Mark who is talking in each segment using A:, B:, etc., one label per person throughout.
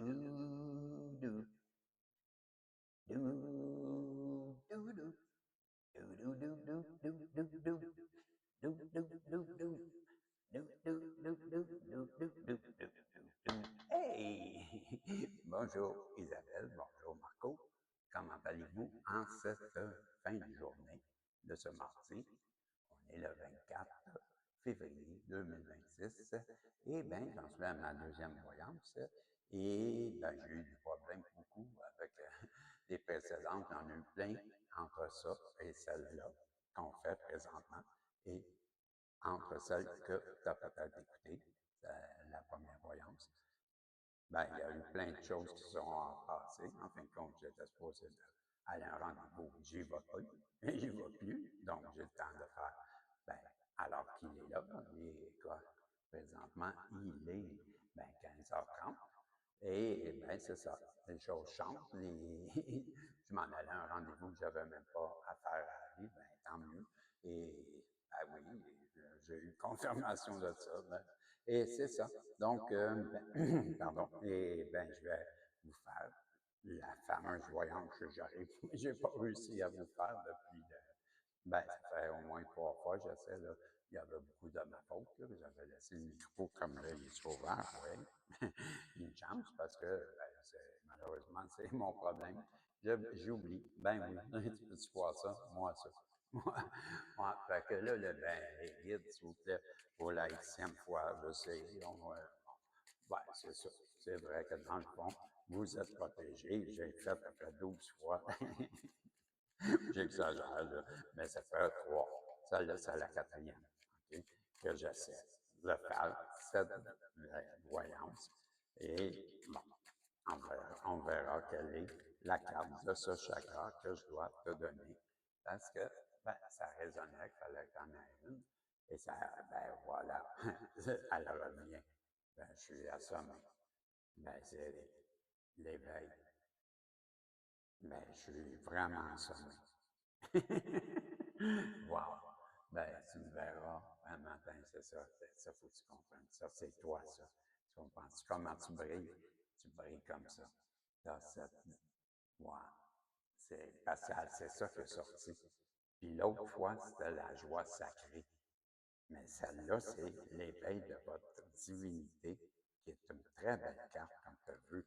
A: do, do, do, do, do, do, do, do, do, do, do, do, do, do, do, do. Hey! Bonjour Isabelle, bonjour Marco. Comment allez-vous en cette fin de journée de ce mardi? On est le 24 février 2026 et bien, j'en suis à ma deuxième voyance et ben, j'ai eu du problème beaucoup avec les précédentes. J'en ai eu plein entre ça et celle-là qu'on fait présentement et entre celles que tu as peut-être écoutées, la première voyance. Ben, il y a eu plein de choses qui sont passées. En fin de compte, j'étais supposé aller à un rendez-vous. J'y vais pas, j'y vais plus. Donc, j'ai le temps de faire, ben, alors qu'il est là, il est quoi? Présentement, il est ben, 15h30. Et ben, c'est ça. Les choses changent. Je m'en allais à un rendez-vous que je n'avais même pas à faire à lui, ben, tant mieux. Et ben oui, j'ai eu confirmation de ça. Ben, et c'est ça. Donc, ben, pardon. Et ben, je vais vous faire la fameuse voyance que j'ai pas réussi à vous faire depuis. Ben, ça fait au moins 3 fois, j'essaie. Là. Il y avait beaucoup de ma faute. J'avais laissé le micro comme là, il est ouvert. Oui. Une chance parce que ben, malheureusement, c'est mon problème. J'oublie. Ben oui, tu peux-tu voir ça? Moi, ça. Moi, fait que là, ben, les guides, s'il vous plaît, pour la xème fois, je sais, ben, c'est ça. C'est vrai que dans le fond, vous êtes protégés. J'ai fait à peu près 12 fois. J'exagère, là, mais ça fait 3. Celle-là, c'est la quatrième, okay, que j'essaie de faire cette voyance. Et bon, on verra quelle est la carte de ce chakra que je dois te donner. Parce que ben, ça résonnait qu'il fallait que tu en aies une. Et ça, ben voilà, elle revient. Ben, je suis assommé. Ben, c'est l'éveil. Ben, je suis vraiment assommé. Wow! Ben, tu me verras un matin, c'est ça. Ça, faut que tu comprennes. Ça, c'est toi, ça. Tu comprends? Comment tu brilles? Tu brilles comme ça. Dans cette. Wow! C'est Pascal, c'est ça qui est sorti. Puis l'autre fois, c'était la joie sacrée. Mais celle-là, c'est l'éveil de votre divinité, qui est une très belle carte, comme tu as vu,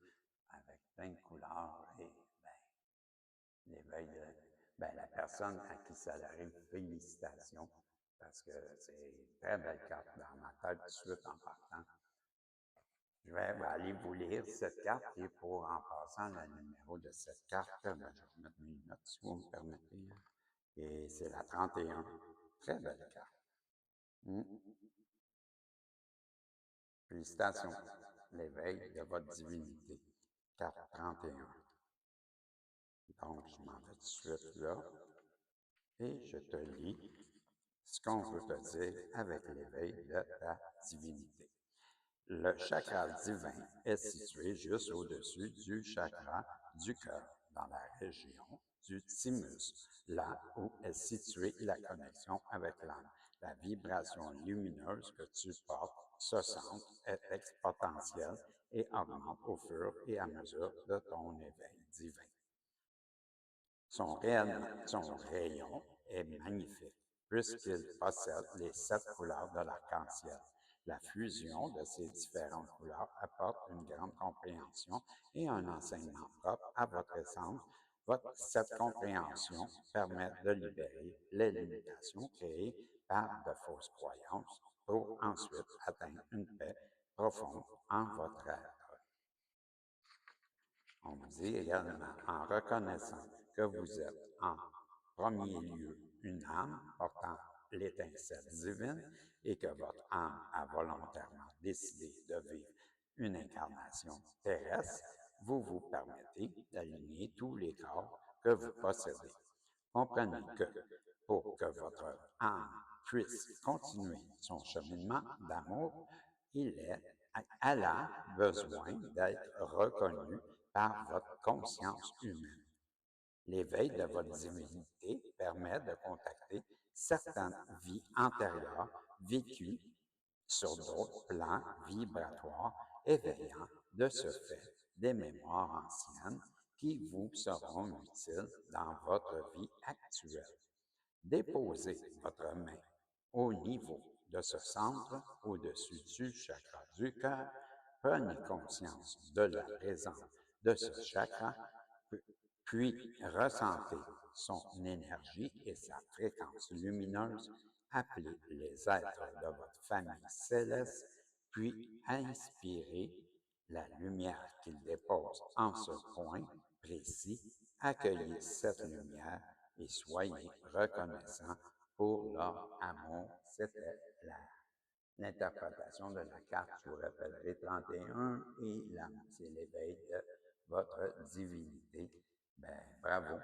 A: avec plein de couleurs. Et ben, l'éveil de ben, la personne à qui ça arrive, félicitations, parce que c'est une très belle carte dans ma tête tout de suite en partant. Je vais aller vous lire cette carte et pour en passant le numéro de cette carte, ben, je vais mettre mes notes si vous me permettez. Et c'est la 31. Très belle carte. Félicitations, l'éveil de votre divinité. Carte 31. Donc, je m'en vais tout de suite là. Et je te lis ce qu'on veut te dire avec l'éveil de ta divinité. Le chakra divin est situé juste au-dessus du chakra du cœur, dans la région du thymus, là où est située la connexion avec l'âme. La vibration lumineuse que tu portes, ce centre, est exponentielle et augmente au fur et à mesure de ton éveil divin. Son rayon est magnifique, puisqu'il possède les 7 couleurs de l'arc-en-ciel. La fusion de ces différentes couleurs apporte une grande compréhension et un enseignement propre à votre essence. Cette compréhension permet de libérer les limitations créées par de fausses croyances pour ensuite atteindre une paix profonde en votre être. On vous dit également, en reconnaissant que vous êtes en premier lieu une âme portant l'étincelle divine et que votre âme a volontairement décidé de vivre une incarnation terrestre, vous vous permettez d'aligner tous les corps que vous possédez. Comprenez que pour que votre âme puisse continuer son cheminement d'amour, elle a besoin d'être reconnue par votre conscience humaine. L'éveil de votre divinité permet de contacter certaines vies antérieures vécues sur d'autres plans vibratoires, éveillant de ce fait des mémoires anciennes qui vous seront utiles dans votre vie actuelle. Déposez votre main au niveau de ce centre au-dessus du chakra du cœur. Prenez conscience de la présence de ce chakra, puis ressentez son énergie et sa fréquence lumineuse. Appelez les êtres de votre famille céleste, puis inspirez la lumière qu'ils déposent en ce point précis. Accueillez cette lumière et soyez reconnaissants pour leur amour. C'était l'interprétation de la carte, je vous rappellerai 31, et c'est l'éveil de votre divinité. Ben, bravo.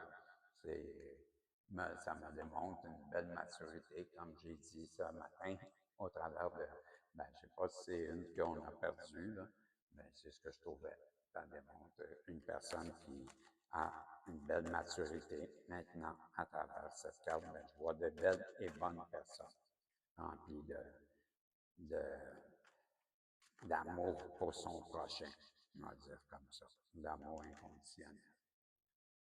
A: Ça me démontre une belle maturité, comme j'ai dit ce matin, au travers de, ben, je ne sais pas si c'est une qu'on a perdue, là, mais c'est ce que je trouvais. Ça démontre une personne qui a une belle maturité. Maintenant, à travers cette carte, ben, je vois de belles et bonnes personnes remplies d'amour pour son prochain, on va dire comme ça, d'amour inconditionnel.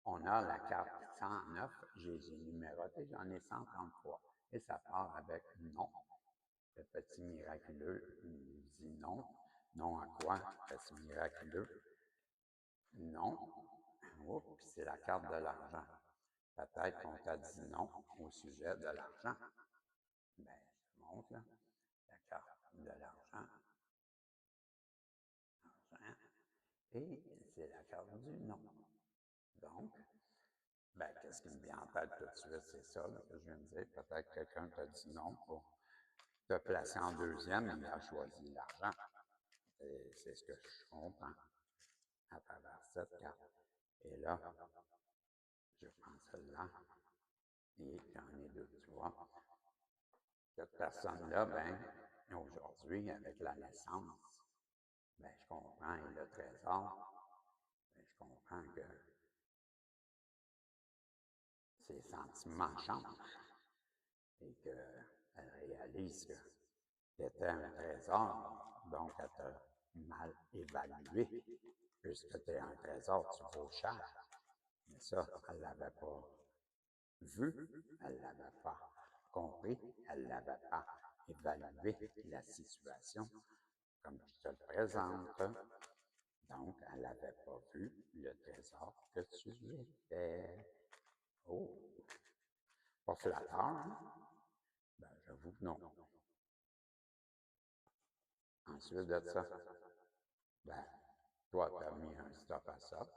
A: On a la carte 109, j'ai numérotées, j'en ai 133, et ça part avec non. Le petit miraculeux nous dit non. Non à quoi, petit miraculeux? Non. Oh, puis c'est la carte de l'argent. Peut-être qu'on t'a dit non au sujet de l'argent. Bien, je montre là, la carte de l'argent. Et c'est la carte du non. Donc, ben, qu'est-ce qui me vient en tête tout de suite? C'est ça là, que je viens de dire. Peut-être que quelqu'un t'a dit non pour te placer en deuxième, il a choisi l'argent. Et c'est ce que je comprends à travers cette carte. Et là, je prends celle-là et j'en ai deux, tu vois. Cette personne-là, ben, aujourd'hui, avec la naissance, ben, je comprends, et le trésor, ben, je comprends que ses sentiments changent et qu'elle réalise que c'était un trésor, donc elle t'a mal évalué, puisque tu es un trésor, tu vaux cher. Mais ça, elle ne l'avait pas vu, elle ne l'avait pas compris, elle ne l'avait pas évalué la situation comme je te le présente. Donc, elle n'avait pas vu le trésor que tu étais. Oh, pas flatteur, hein? Ben, j'avoue que non. Ensuite de ça, ben, toi, tu as mis un stop à ça.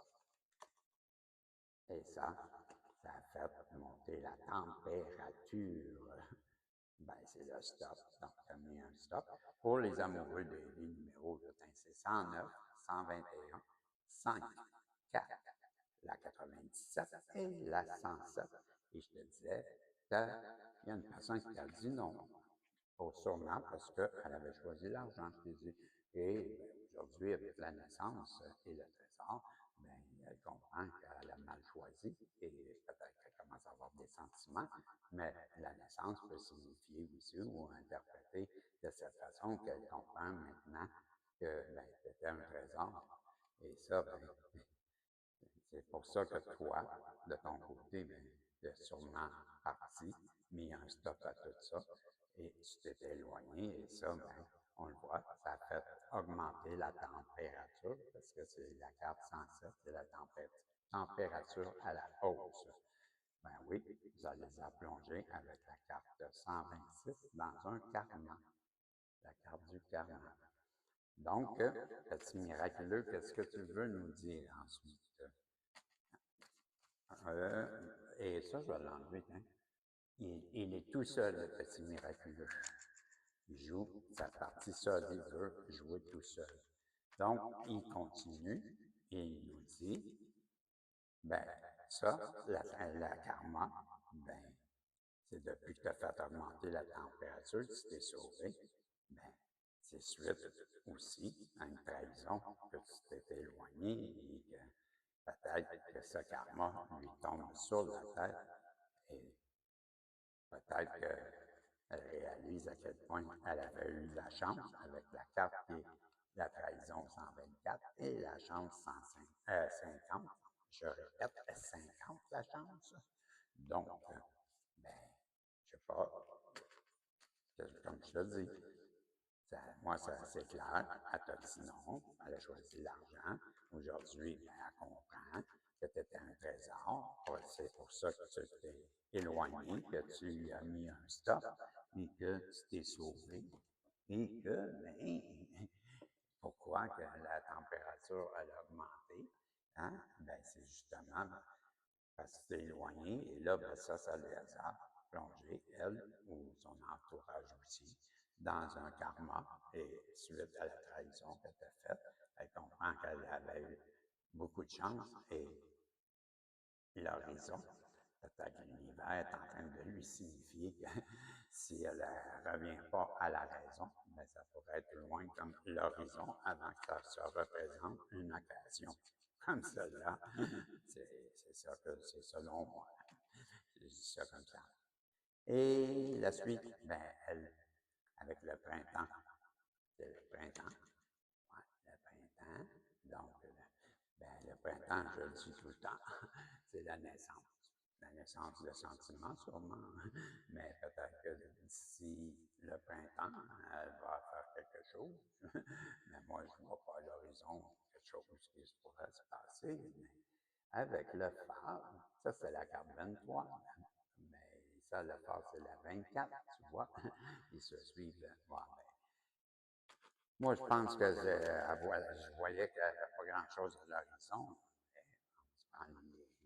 A: Et ça a fait monter la température. Ben, c'est le stop. Donc, tu as mis un stop. Pour les amoureux des numéros, c'est 109, 121, 5, 4, la 97 et la 107. Et je te disais, il y a une personne qui a dit non. Sûrement parce qu'elle avait choisi l'argent, je t'ai dit. Et aujourd'hui, avec la naissance et le trésor, bien, elle comprend qu'elle a mal choisi et peut-être qu'elle commence à avoir des sentiments, mais la naissance peut signifier aussi ou interpréter de cette façon qu'elle comprend maintenant que c'était un trésor. Et ça, ben, c'est pour ça que toi, de ton côté, bien, tu es sûrement parti, mis un stop à tout ça, et tu t'es éloigné, et ça, bien, on le voit, ça a fait augmenter la température, parce que c'est la carte 107, c'est la température à la hausse. Ben oui, vous allez la plonger avec la carte 126 dans un karma, la carte du karma. Donc, petit miraculeux, qu'est-ce que tu veux nous dire ensuite? Et ça, je vais l'enlever. Hein. Il est tout seul, le petit miraculeux. Il joue sa partie seule, il veut jouer tout seul. Donc, il continue et il nous dit, ben, ça, la karma, ben, c'est depuis que tu as fait augmenter la température, tu t'es sauvé, ben, c'est suite aussi à une trahison que tu t'es éloigné et que peut-être que ce karma lui tombe sur la tête et peut-être qu'elle réalise à quel point elle avait eu de la chance avec la carte qui est la trahison 124 et la chance 50. Je répète, 50 la chance. Donc, ben, je sais pas, comme je te dis, moi, c'est clair. Elle t'a dit non, elle a choisi l'argent. Aujourd'hui, ben, elle comprend que tu étais un trésor. C'est pour ça que tu t'es éloigné, que tu lui as mis un stop et que tu t'es sauvé. Et que, ben, pourquoi que la température a augmenté? Hein? Ben, c'est justement parce que tu t'es éloigné et là, ben, ça les a plongé, elle ou son entourage aussi, dans un karma et suite à la trahison qu'elle t'a faite, elle comprend qu'elle avait eu beaucoup de chance et l'horizon. Peut-être que l'univers est en train de lui signifier que si elle ne revient pas à la raison, mais ça pourrait être loin comme l'horizon avant que ça se représente une occasion comme celle-là. C'est ça que c'est selon moi. Je dis ça comme ça. Et la suite, ben, elle, avec le printemps, c'est le printemps. Ouais, le printemps. Donc, ben, le printemps, je le dis tout le temps, c'est la naissance. La naissance de sentiments, sûrement. Mais peut-être que d'ici le printemps, elle va faire quelque chose. Mais moi, je ne vois pas à l'horizon quelque chose qui pourrait se passer. Mais avec le phare, ça, c'est la carte 23. Mais ça, le phare, c'est la 24, tu vois. Ils se suivent. Ouais, ben, moi, je pense que je voyais qu'il n'y avait pas grand-chose à l'horizon. On se prend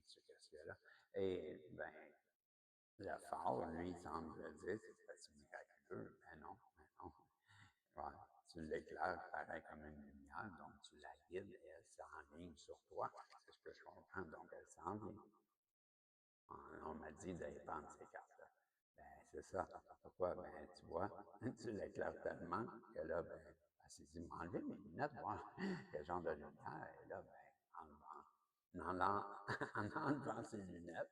A: sur ce là. Et, ben, le phare, lui, il semble dire c'est miraculeux. Mais non. Ouais, tu l'éclaires pareil comme une lumière, donc tu la guides et elle s'enligne sur toi. C'est ce que je comprends. Donc, elle s'enligne. On m'a dit d'aller prendre ces cartes-là. Ben, c'est ça. Pourquoi? Ben, tu vois, tu l'éclaires tellement que là, ben, elle s'est dit, m'enlever mes lunettes, voir quel genre de lumière. Et là, ben, en enlevant ses lunettes,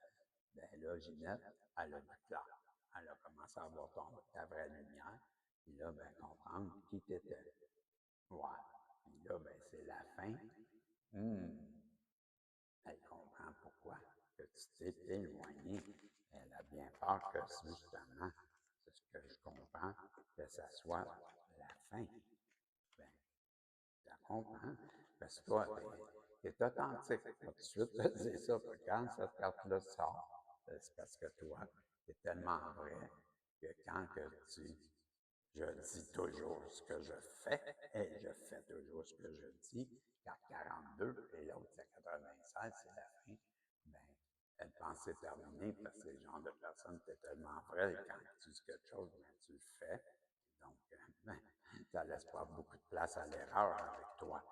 A: ben là, Ginette, elle a vu clair. Elle a commencé à voir ta vraie lumière. Puis là, ben, comprendre qui t'étais. Ouais. Puis là, ben, c'est la fin. Hmm. Elle comprend pourquoi que tu t'es éloigné. Elle a bien peur que justement, c'est ce que je comprends, que ça soit la fin. Ben, je la comprends. Parce que toi, tu es authentique. Pas tout de suite te dire ça. Puis quand cette carte-là sort, c'est parce que toi, tu es tellement vrai que quand que je dis toujours ce que je fais et je fais toujours ce que je dis. Carte 42 et l'autre, c'est 96, c'est la fin. Ben, elle pense c'est terminé parce que le genre de personne, tu es tellement vrai quand tu dis quelque chose, ben, tu le fais. Donc, ben, ça ne laisse pas beaucoup de place à l'erreur avec toi.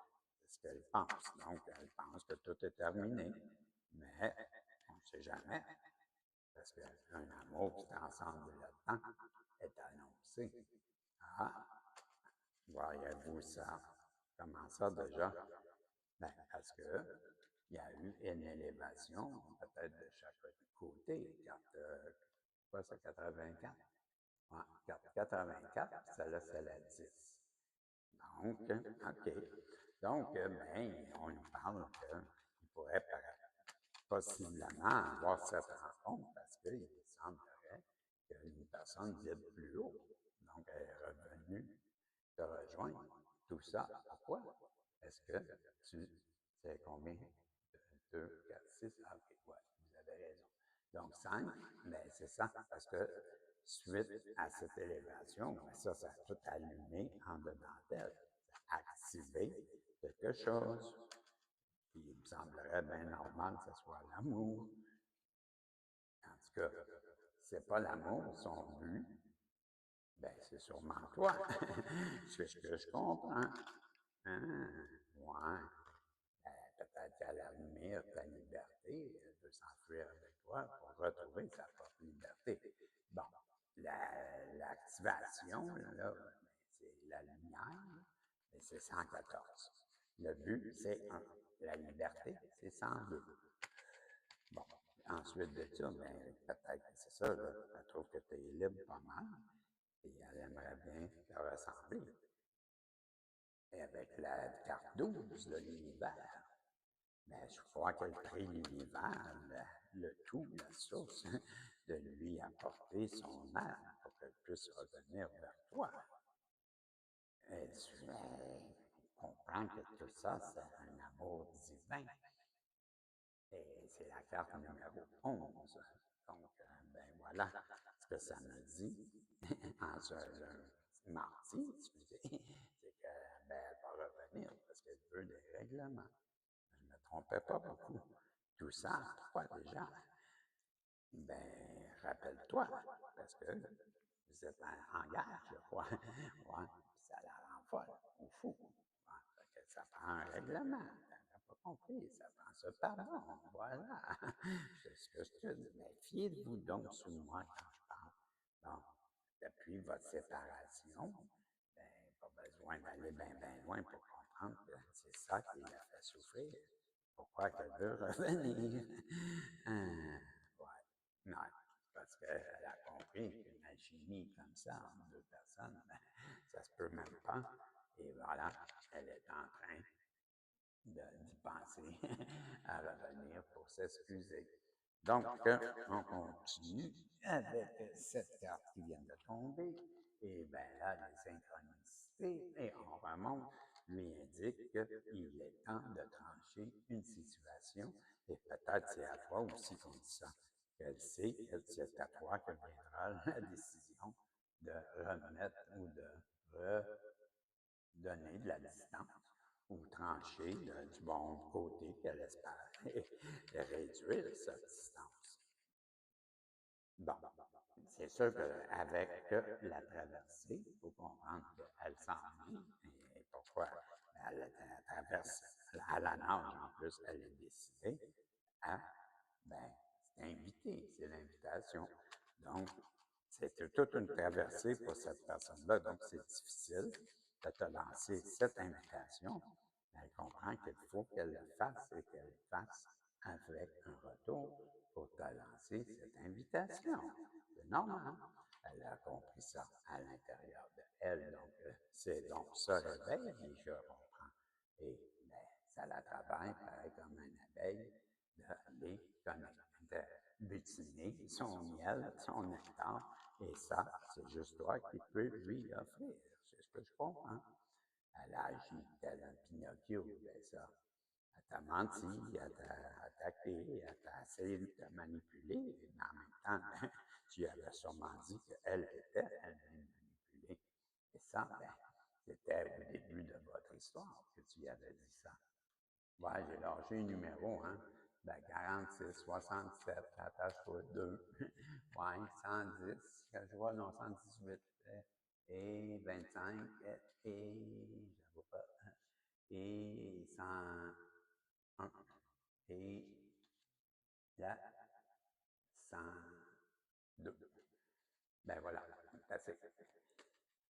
A: C'est ce qu'elle pense. Donc, elle pense que tout est terminé. Mais on ne sait jamais. Parce qu'un amour qui transcende le temps est annoncé. Ah, voyez-vous ça? Comment ça déjà? Ben, parce que il y a eu une élévation, peut-être de chaque côté. Carte, quoi, c'est 84? Ouais, carte 84, celle-là, c'est la 10. Donc, OK. Donc, ben, on nous parle qu'il pourrait possiblement avoir cette rencontre parce qu'il semblerait qu'une personne vibre plus haut. Donc, elle est revenue te rejoindre. Tout ça, pourquoi? Est-ce que tu sais combien? 2, 4, 6, ah, ok, ouais, vous avez raison. Donc 5, mais c'est ça, parce que suite à cette élévation, ça a tout allumé en dedans d'elle. Ça a activé quelque chose. Puis il me semblerait bien normal que ce soit l'amour. En tout cas, c'est pas l'amour, son but, ben c'est sûrement toi. C'est ce que je comprends. Hein? Ouais. Peut-être qu'à l'avenir, ta liberté, elle veut s'enfuir avec toi pour retrouver sa propre liberté. Bon, l'activation, là, ben, c'est la lumière, mais c'est 114. Le but, c'est 1. La liberté, c'est 102. Bon, ensuite de ça, ben, peut-être que c'est ça, là, elle trouve que tu es libre pas mal, et elle aimerait bien te ressembler. Et avec la carte 12 de l'univers, mais je crois qu'elle prie l'univers, le tout, la source, de lui apporter son âme pour qu'elle puisse revenir vers toi. Et tu comprends que tout ça, c'est un amour divin. Et c'est la carte numéro 11. Donc, ben voilà ce que ça me dit en ce mardi, excusez, c'est que ben, elle va revenir parce qu'elle veut des règlements. Je ne me trompais pas beaucoup. Tout ça, pourquoi déjà? Ben, rappelle-toi, parce que vous êtes en guerre, je crois. Ouais, ça la rend folle, ou fou. Ouais, fait que ça prend un règlement. T'as pas compris, ça prend ce pardon. Voilà. C'est ce que je te dis. Mais fiez-vous donc sur moi quand je parle. Bon, depuis votre séparation, ben, pas besoin d'aller bien loin pour comprendre que c'est ça qui l'a fait souffrir. Pourquoi qu'elle veut revenir? Ouais. Non, parce qu'elle a compris qu'une alchimie comme ça, entre deux personnes, ben, ça se peut même pas. Et voilà, elle est en train d'y penser à revenir pour s'excuser. Donc, on continue avec cette carte qui vient de tomber. Et bien là, les synchronicités, et on remonte, lui indique qu'il est temps de trancher une situation. Et peut-être c'est à toi aussi qu'on dit ça. Qu'elle sait que c'est à toi que viendra la décision de remettre ou de redonner de la distance ou trancher du bon côté qu'elle espère et réduire sa distance. Bon, c'est sûr qu'avec la traversée, il faut comprendre qu'elle s'en vient. Et pourquoi? Elle traverse à la nage, en plus, elle est décidée à, ben, c'est invité, c'est l'invitation. Donc, c'est toute une traversée pour cette personne-là, donc c'est difficile de te lancer cette invitation. Elle comprend qu'il faut qu'elle le fasse et qu'elle le fasse avec un retour pour te lancer cette invitation. C'est normal. Elle a compris ça à l'intérieur d'elle. Donc, c'est donc ça réveil, et je comprends. Et ben, ça la travaille pareil comme une abeille d'aller de butiner son miel, son nectar. Et ça, c'est juste toi qui peux lui offrir. C'est ce que je comprends. Elle agit tel un Pinocchio, ben ça. Elle t'a menti, elle t'a attaqué, elle t'a essayé de te manipuler, mais en même temps, ben, tu avais sûrement dit qu'elle était elle-même manipulée. Et ça, ben, c'était au début de votre histoire que tu avais dit ça. Ouais, j'ai lâché un numéro, hein. Ben, 46, 67, attache-toi 2. Ouais, 110, que je vois, non, 118. Et 25, et, je vois pas, et 101. Et là, 102. Ben voilà, c'est assez.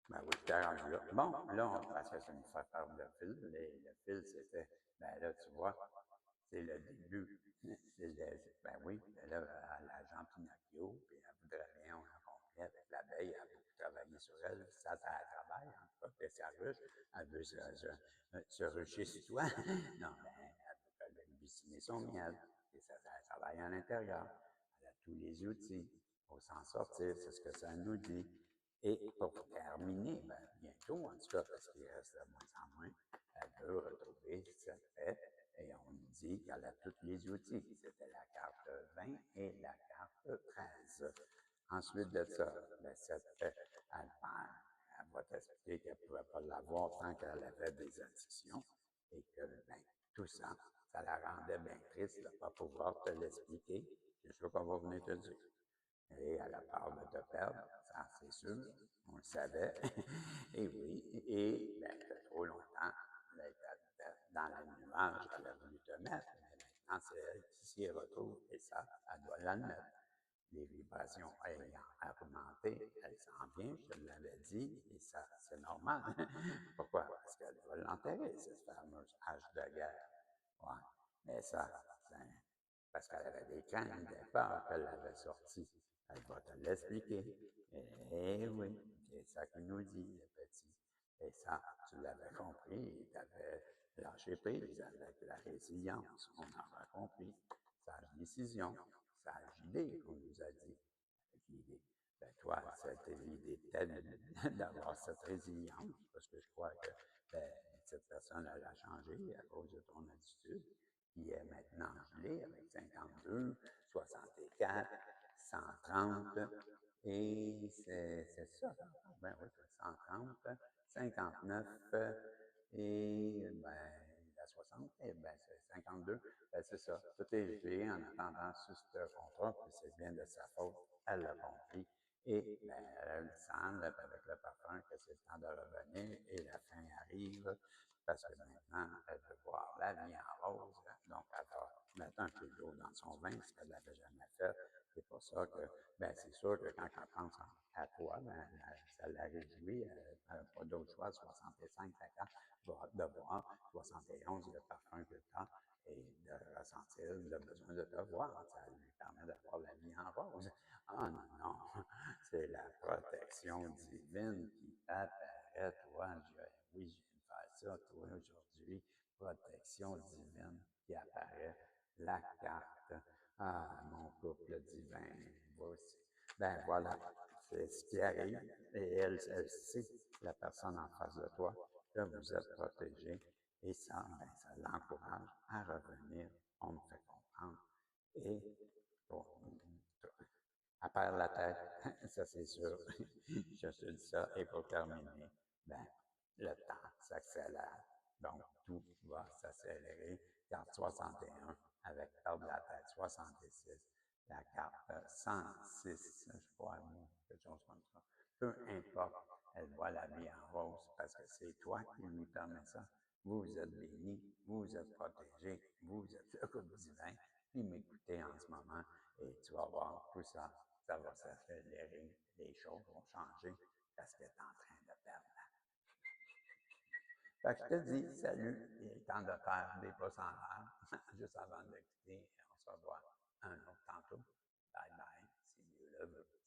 A: Ben oui, t'es rendu là. Bon, là, parce que ça nous fait perdre le fil. Le fil, c'était, ben là, tu vois, c'est le début. Ben oui, ben là, l'agent Pinocchio, puis elle voudrait bien, on a compris, avec l'abeille, elle a beaucoup travaillé sur elle, ça travaille, en tout cas, puis ça ruche, elle veut se rucher sur toi. Non, ben, elle veut butiner son miel, et ça travaille à l'intérieur. Elle a tous les outils pour s'en sortir, c'est ce que ça nous dit. Et pour terminer, ben, bientôt, en tout cas, parce qu'il reste de moins en moins, elle veut retrouver cette paix et on nous dit qu'elle a tous les outils. C'était la carte 20 et la carte 13. Ensuite de ça, ben, cette paix, elle va t'expliquer qu'elle ne pouvait pas l'avoir tant qu'elle avait des addictions et que ben, tout ça, ça la rendait bien triste de ne pas pouvoir te l'expliquer. C'est ce qu'on va venir te dire. Et elle a peur de te perdre, ça c'est sûr, on le savait. Et oui, et bien, ça fait trop longtemps, elle était dans la nuage, elle a voulu te mettre, mais maintenant c'est elle qui s'y retrouve et ça, elle doit l'admettre. Les vibrations ayant augmenté, elle s'en vient, je te l'avais dit, et ça, c'est normal. Pourquoi? Parce qu'elle va l'enterrer, cette fameuse hache de guerre. Ouais. Mais ça, c'est parce qu'elle avait des craintes, des peurs qu'elle avait sorties. Elle va te l'expliquer. Eh oui, c'est ça qu'il nous dit, le petit. Et ça, tu l'avais compris, tu avais lâché prise avec la résilience. On a compris. Sage décision, sage idée, qu'on nous a dit. L'idée. Ben, toi, c'était l'idée d'avoir cette résilience, parce que je crois que ben, cette personne, elle a changé à cause de ton attitude, qui est maintenant gelée avec 52, 64, 130, et c'est ça, ben oui, 130, 59, et ben, la 60, et ben, c'est 52, ben, c'est ça. Tout est gelé en attendant sur ce contrat, puis c'est bien de sa faute, elle l'a compris. Et ben, elle semble, avec le parfum, que c'est le temps de revenir et la fin arrive parce que maintenant, elle veut voir la vie en rose. Donc, elle va mettre un peu d'eau dans son vin, ce qu'elle n'avait jamais fait. C'est pour ça que, ben, c'est sûr que quand elle pense à toi, ben, ça la réjouit. Elle n'a pas d'autre choix. 65, 50, de boire. 71, le parfum que tu as et de ressentir le besoin de te voir. Ça lui permet d'avoir la vie en rose. Ah non, non, c'est la protection divine qui apparaît, toi. Oui, je viens de faire ça, toi, aujourd'hui. Protection divine qui apparaît. La carte. Ah, mon couple divin, voici. Ben voilà, c'est ce qui arrive. Et elle sait, la personne en face de toi, que vous êtes protégé. Et ça, ben, ça l'encourage à revenir. On me fait comprendre. Et bon, elle perd la tête, ça c'est sûr. Je te dis ça. Et pour terminer, ben, le temps s'accélère. Donc, tout va s'accélérer. Carte 61 avec perdre la tête 66. La carte 106, je crois, quelque chose comme ça. Peu importe, elle voit la vie en rose parce que c'est toi qui lui permets ça. Vous êtes béni, vous êtes protégé, vous êtes le couple divin. Puis m'écoutez en ce moment et tu vas voir tout ça, ça va s'accélérer, les choses vont changer parce qu'elle est en train de perdre. Fait que je te dis salut, il est temps de faire des pouces en l'air, juste avant de quitter, on se revoit un autre tantôt. Bye bye, see you, love.